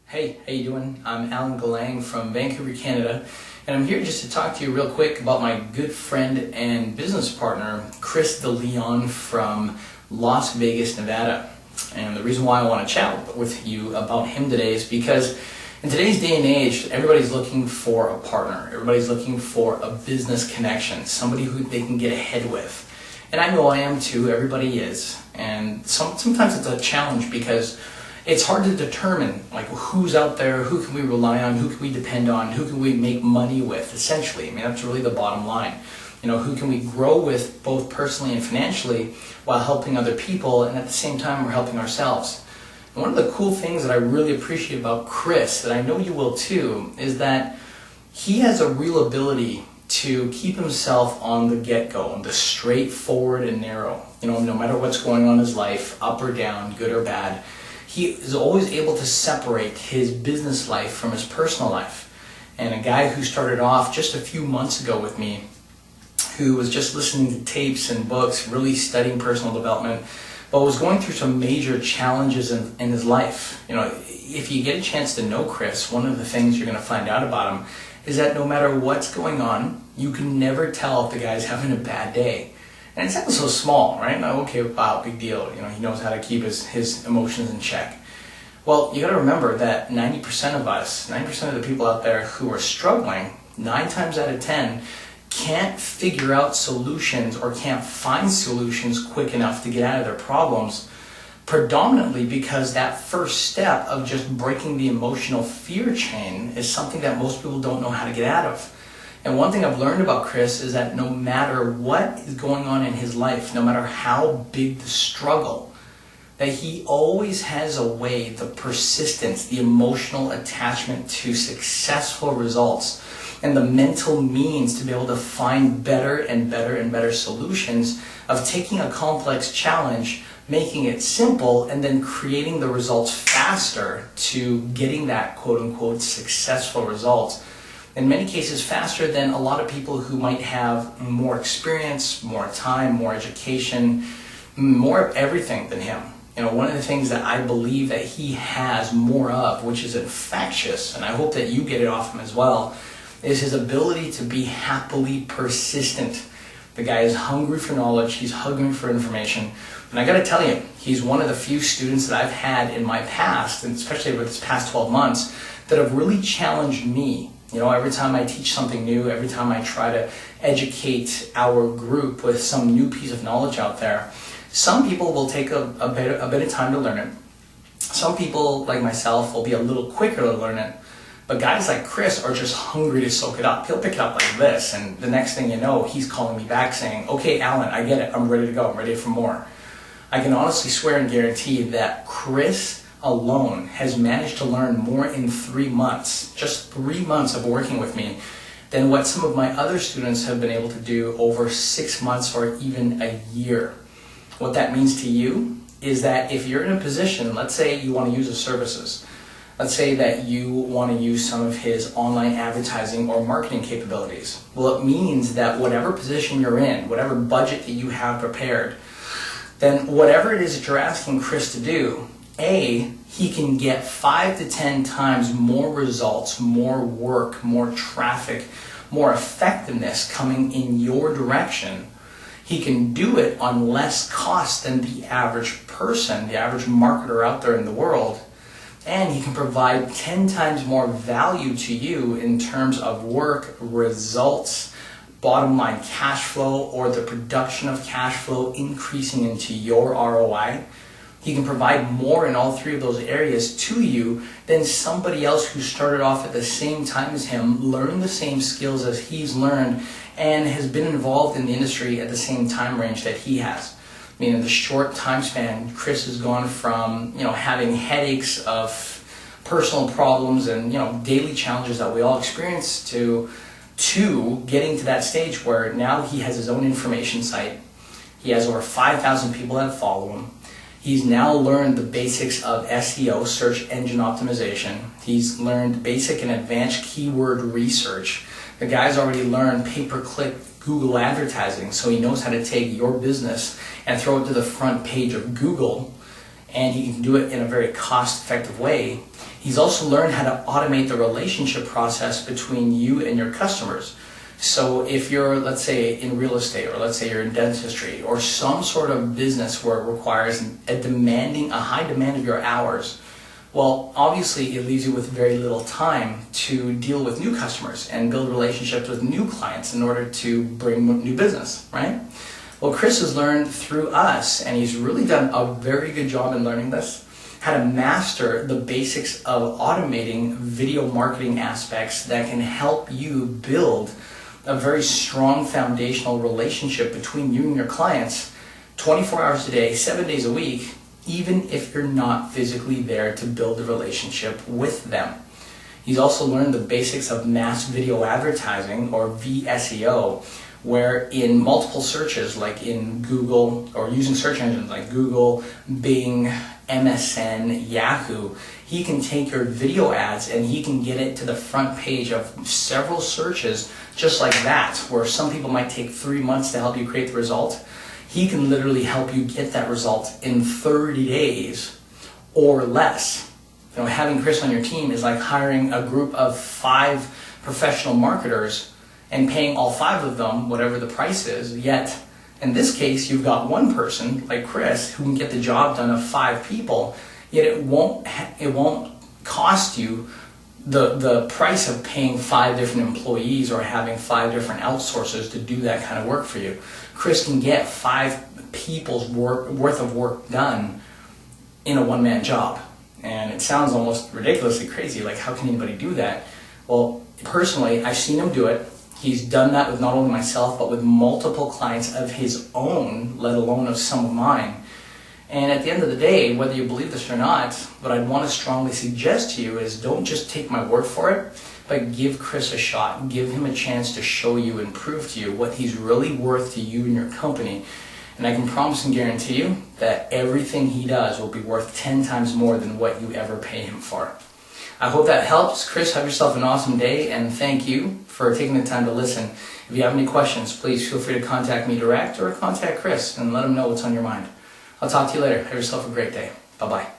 Hey, how you doing? I'm Allan Galang from Vancouver, Canada, and I'm here just to talk to you real quick about my good friend and business partner, Kris from Las Vegas, Nevada. And the reason why I want to chat with you about him today is because in today's day and age, everybody's looking for a partner. Everybody's looking for a business connection, somebody who they can get ahead with. And I know I am too, everybody is. And sometimes it's a challenge because it's hard to determine like who's out there, who can we rely on, who can we depend on, who can we make money with, essentially. I mean, that's really the bottom line. You know, who can we grow with both personally and financially while helping other people, and at the same time we're helping ourselves. And one of the cool things that I really appreciate about Kris, that I know you will too, is that he has a real ability to keep himself on the get-go, on the straightforward and narrow. You know, no matter what's going on in his life, up or down, good or bad, he is always able to separate his business life from his personal life. And a guy who started off just a few months ago with me, who was just listening to tapes and books, really studying personal development, but was going through some major challenges in his life. You know, if you get a chance to know Kris, one of the things you're going to find out about him is that no matter what's going on, you can never tell if the guy's having a bad day. And it sounds so small, right? No, okay, wow, big deal. You know, he knows how to keep his emotions in check. Well, you got to remember that 90% of us, 90% of the people out there who are struggling, 9 times out of 10, can't figure out solutions or can't find solutions quick enough to get out of their problems, predominantly because that first step of just breaking the emotional fear chain is something that most people don't know how to get out of. And one thing I've learned about Kris is that no matter what is going on in his life, no matter how big the struggle, that he always has a way, the persistence, the emotional attachment to successful results, and the mental means to be able to find better and better and better solutions of taking a complex challenge, making it simple, and then creating the results faster to getting that quote-unquote successful results. In many cases faster than a lot of people who might have more experience, more time, more education, more of everything than him. You know, one of the things that I believe that he has more of, which is infectious, and I hope that you get it off him as well, is his ability to be happily persistent. The guy is hungry for knowledge, he's hungry for information, and I gotta tell you, he's one of the few students that I've had in my past, and especially over this past 12 months, that have really challenged me. You know, every time I teach something new, every time I try to educate our group with some new piece of knowledge out there, some people will take a bit of time to learn it. Some people, like myself, will be a little quicker to learn it. But guys like Kris are just hungry to soak it up. He'll pick it up like this, and the next thing you know, he's calling me back saying, okay, Allan, I get it. I'm ready to go. I'm ready for more. I can honestly swear and guarantee that Kris alone has managed to learn more in 3 months, just 3 months of working with me, than what some of my other students have been able to do over 6 months or even a year. What that means to you is that if you're in a position, let's say you want to use his services, let's say that you want to use some of his online advertising or marketing capabilities. Well, it means that whatever position you're in, whatever budget that you have prepared, then whatever it is that you're asking Kris to do, he can get 5 to 10 times more results, more work, more traffic, more effectiveness coming in your direction. He can do it on less cost than the average person, the average marketer out there in the world. And he can provide 10 times more value to you in terms of work, results, bottom line cash flow, or the production of cash flow increasing into your ROI. He can provide more in all 3 of those areas to you than somebody else who started off at the same time as him, learned the same skills as he's learned, and has been involved in the industry at the same time range that he has. I mean, in the short time span, Kris has gone from, you know, having headaches of personal problems and, you know, daily challenges that we all experience to getting to that stage where now he has his own information site. He has over 5,000 people that follow him. He's now learned the basics of SEO, search engine optimization. He's learned basic and advanced keyword research. The guy's already learned pay-per-click Google advertising, so he knows how to take your business and throw it to the front page of Google and he can do it in a very cost-effective way. He's also learned how to automate the relationship process between you and your customers. So if you're, let's say, in real estate, or let's say you're in dentistry, or some sort of business where it requires a high demand of your hours, well, obviously it leaves you with very little time to deal with new customers and build relationships with new clients in order to bring new business, right? Well, Kris has learned through us, and he's really done a very good job in learning this, how to master the basics of automating video marketing aspects that can help you build a very strong foundational relationship between you and your clients 24 hours a day, 7 days a week, even if you're not physically there to build a relationship with them. He's also learned the basics of mass video advertising, or VSEO, where in multiple searches, like in Google, or using search engines like Google, Bing, MSN, Yahoo, he can take your video ads and he can get it to the front page of several searches just like that, where some people might take 3 months to help you create the result. He can literally help you get that result in 30 days or less. You know, having Kris on your team is like hiring a group of 5 professional marketers and paying all 5 of them whatever the price is, yet in this case you've got one person like Kris who can get the job done of 5 people, yet it won't cost you the price of paying 5 different employees or having 5 different outsourcers to do that kind of work for you. Kris can get 5 people's worth of work done in a one-man job. And it sounds almost ridiculously crazy, like how can anybody do that? Well, personally, I've seen him do it. He's done that with not only myself, but with multiple clients of his own, let alone of some of mine. And at the end of the day, whether you believe this or not, what I'd want to strongly suggest to you is don't just take my word for it, but give Kris a shot. Give him a chance to show you and prove to you what he's really worth to you and your company. And I can promise and guarantee you that everything he does will be worth 10 times more than what you ever pay him for. I hope that helps. Kris, have yourself an awesome day, and thank you for taking the time to listen. If you have any questions, please feel free to contact me direct or contact Kris and let him know what's on your mind. I'll talk to you later. Have yourself a great day. Bye-bye.